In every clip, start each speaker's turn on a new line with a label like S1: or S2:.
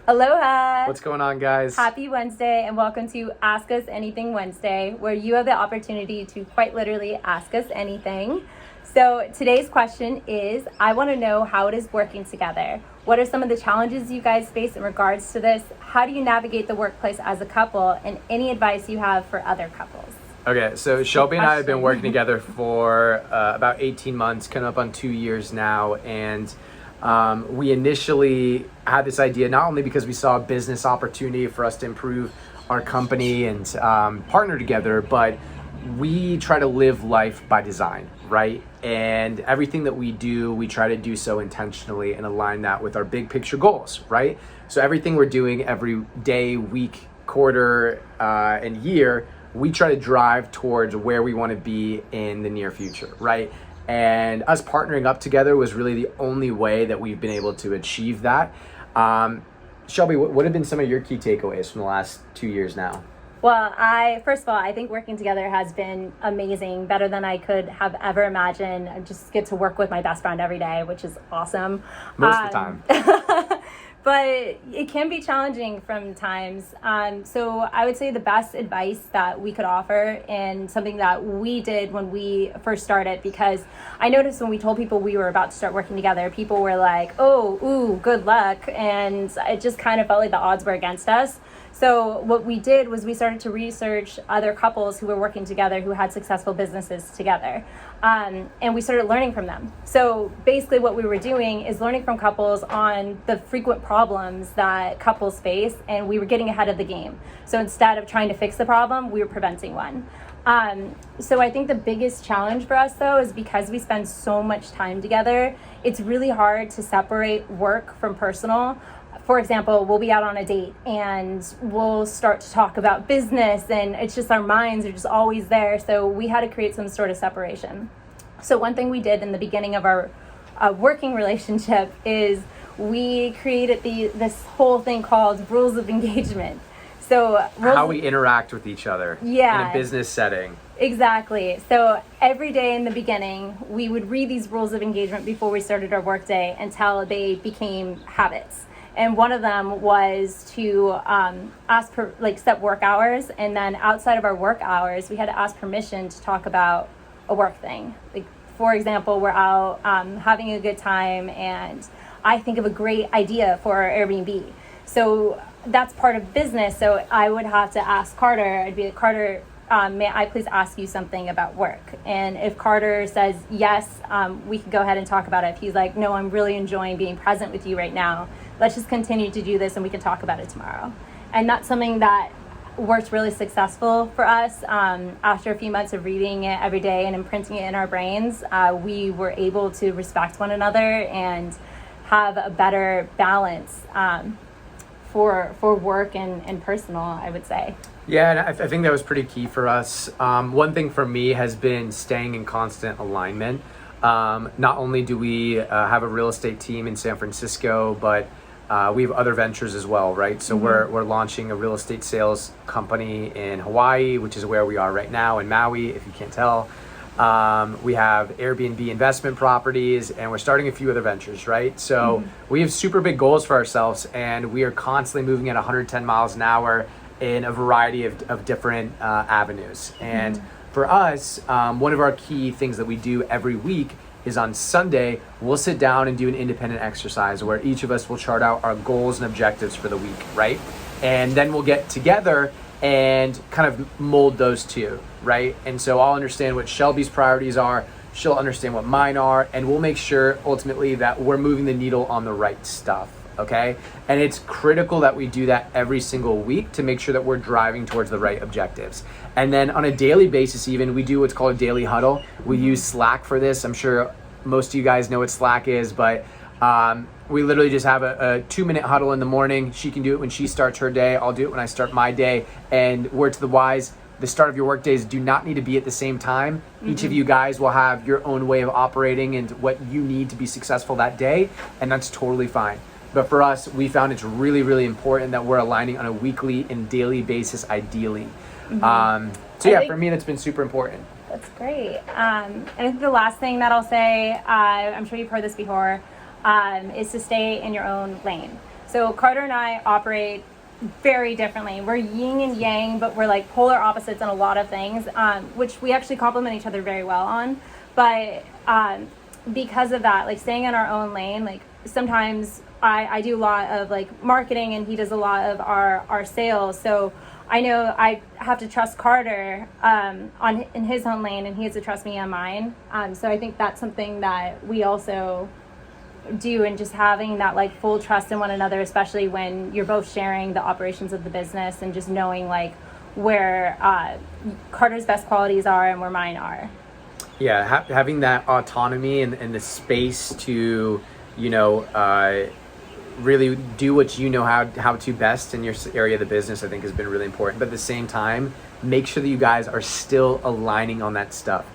S1: Aloha!
S2: What's going on, guys?
S1: Happy Wednesday and welcome to Ask Us Anything Wednesday, where you have the opportunity to quite literally ask us anything. So today's question is, I want to know how it is working together. What are some of the challenges you guys face in regards to this? How do you navigate the workplace as a couple? And any advice you have for other couples?
S2: Okay, so Shelby and I have been working together for about 18 months, coming up on 2 years now. And we initially had this idea not only because we saw a business opportunity for us to improve our company and partner together, but we try to live life by design, right? And everything that we do, we try to do so intentionally and align that with our big picture goals, right? So everything we're doing every day, week, quarter, and year, we try to drive towards where we want to be in the near future, right? And us partnering up together was really the only way that we've been able to achieve that. Shelby, what have been some of your key takeaways from the last 2 years now?
S1: Well, first of all, I think working together has been amazing, better than I could have ever imagined. I just get to work with my best friend every day, which is awesome.
S2: Most of the time.
S1: But it can be challenging from times. So I would say the best advice that we could offer, and something that we did when we first started, because I noticed when we told people we were about to start working together, people were like, oh, ooh, good luck. And it just kind of felt like the odds were against us. So what we did was we started to research other couples who were working together who had successful businesses together. And we started learning from them. So basically what we were doing is learning from couples on the frequent problems that couples face, and we were getting ahead of the game. So instead of trying to fix the problem, we were preventing one. So I think the biggest challenge for us, though, is because we spend so much time together, it's really hard to separate work from personal. For example, we'll be out on a date and we'll start to talk about business, and it's just our minds are just always there. So we had to create some sort of separation. So one thing we did in the beginning of our working relationship is we created this whole thing called rules of engagement. So
S2: how we interact with each other in a business setting.
S1: Exactly. So every day in the beginning, we would read these rules of engagement before we started our workday until they became habits. And one of them was to ask for set work hours, and then outside of our work hours, we had to ask permission to talk about a work thing. Like, for example, we're out having a good time, and I think of a great idea for our Airbnb. So that's part of business. So I would have to ask Carter. I'd be like, Carter, may I please ask you something about work? And if Carter says yes, we could go ahead and talk about it. If he's like, no, I'm really enjoying being present with you right now, let's just continue to do this and we can talk about it tomorrow. And that's something that worked really successful for us. After a few months of reading it every day and imprinting it in our brains, we were able to respect one another and have a better balance for work and personal, I would say.
S2: Yeah, and I think that was pretty key for us. One thing for me has been staying in constant alignment. Not only do we have a real estate team in San Francisco, but we have other ventures as well, right? So we're launching a real estate sales company in Hawaii, which is where we are right now, in Maui, if you can't tell. We have Airbnb investment properties, and we're starting a few other ventures, right? So we have super big goals for ourselves, and we are constantly moving at 110 miles an hour in a variety of different avenues. And for us, one of our key things that we do every week is on Sunday, we'll sit down and do an independent exercise where each of us will chart out our goals and objectives for the week, right? And then we'll get together and kind of mold those two, right? And so I'll understand what Shelby's priorities are, she'll understand what mine are, and we'll make sure ultimately that we're moving the needle on the right stuff, okay? And it's critical that we do that every single week to make sure that we're driving towards the right objectives. And then on a daily basis even, we do what's called a daily huddle. We use Slack for this. I'm sure most of you guys know what Slack is, but we literally just have a 2-minute huddle in the morning. She can do it when she starts her day. I'll do it when I start my day. And word to the wise, the start of your work days do not need to be at the same time. Each of you guys will have your own way of operating and what you need to be successful that day, and that's totally fine. But for us, we found it's really, really important that we're aligning on a weekly and daily basis, ideally. So yeah, for me, that's been super important.
S1: That's great. And I think the last thing that I'll say, I'm sure you've heard this before, is to stay in your own lane. So Carter and I operate very differently. We're yin and yang, but we're like polar opposites in a lot of things, which we actually complement each other very well on. But because of that, like staying in our own lane, like sometimes I do a lot of like marketing and he does a lot of our sales. So I know I have to trust Carter in his own lane, and he has to trust me on mine. So I think that's something that we also do, and just having that like full trust in one another, especially when you're both sharing the operations of the business, and just knowing like where Carter's best qualities are and where mine are.
S2: Yeah, having that autonomy and the space to, really do what you know how to best in your area of the business, I think has been really important. But at the same time, make sure that you guys are still aligning on that stuff.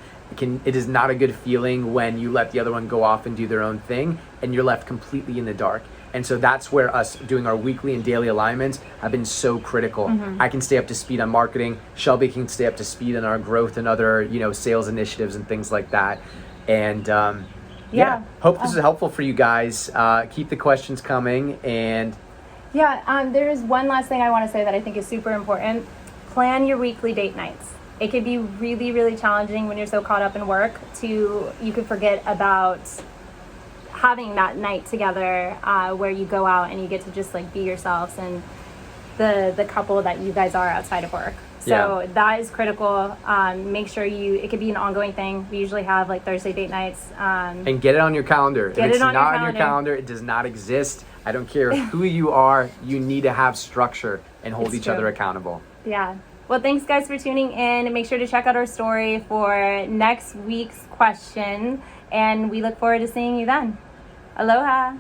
S2: It is not a good feeling when you let the other one go off and do their own thing and you're left completely in the dark. And so that's where us doing our weekly and daily alignments have been so critical. I can stay up to speed on marketing. Shelby can stay up to speed on our growth and other, sales initiatives and things like that. And hope this is helpful for you guys. Keep the questions coming. And
S1: there is one last thing I want to say that I think is super important. Plan your weekly date nights. It can be really, really challenging when you're so caught up in work you could forget about having that night together where you go out and you get to just like be yourselves and the couple that you guys are outside of work. So that is critical. Make sure it could be an ongoing thing. We usually have like Thursday date nights. And
S2: get it on your calendar. If it's not on your calendar, it does not exist. I don't care who you are. You need to have structure and hold each other accountable.
S1: Yeah. Well, thanks guys for tuning in, and make sure to check out our story for next week's question, and we look forward to seeing you then. Aloha.